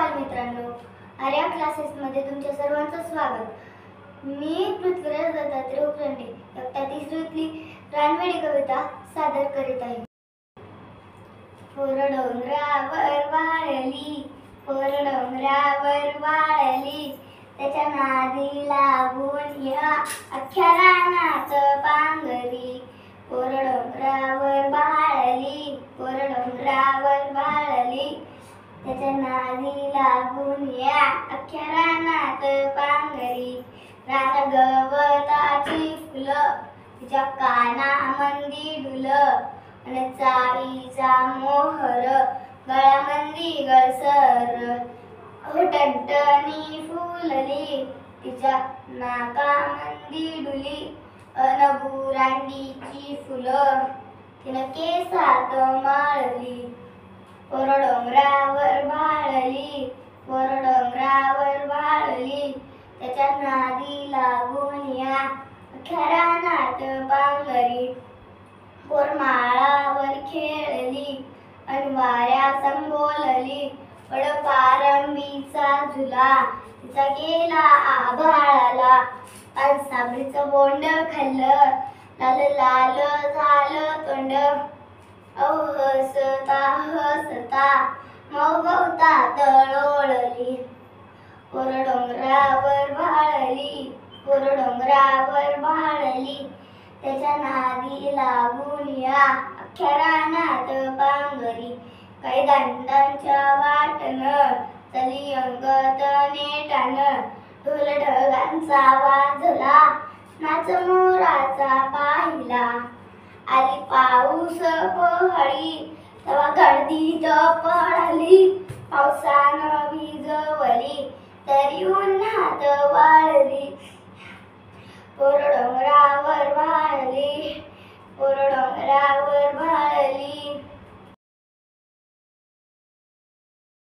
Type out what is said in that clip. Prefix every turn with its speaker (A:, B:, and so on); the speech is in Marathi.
A: बालमित्रांनो, आर्या क्लासेसमध्ये तुमच्या सर्वांचं स्वागत। मी पृथ्वीराज दत्तात्रय उकरंडे इयत्ता तिसरीतली रानवेडी कविता सादर करीत आहे। पोर डोंगरावर वाळली, पोर डोंगरावर वाळली, त्याच्या नादी लागून या अख्ख्या रानात पांगरी। पोर डोंगरावर वाळली, पोर डोंगरावर वाळली, त्याच्या नादी लागून या अख्ख्या रानात पांगरी। रान गवताची फुलं तिच्या कानामंदी डुलं, आणि चाईचा मोहर गळ्यामंदी गळसर। टणटणी फुलली तिच्या नाकामंदी डुली, अन बुरांडीची फुलं तिनं केसात माळली। पोर डोंगरावर वाळली, पोर डोंगरावर वाळली, त्याच्या नादी लागून या अख्ख्या रानात पांगरी। पोर माळावर खेळली अन वाऱ्या संबोलली, पड पारंबीचा झुला तिचा गेला आभाळाला। काल साबरीचं बोंड खाल्लं, लाल लाल झालं तोंड, हसता हसता मग गवतात लोळली। पोर डोंगरावर वाळली, पोर डोंगरावर वाळली, त्याच्या नादी लागून या अख्ख्या रानात पांगरी। काही दांडांच्या वाटनं चली अंगत नेटानं, ढोल ढगांचा वाजला नाच मोराचा पाहिला। आली पाऊस पहळी तेव्हा गर्दीत पळाली, पावसानं भिजवली तरी उन्हात वाळली। पोर डोंगरा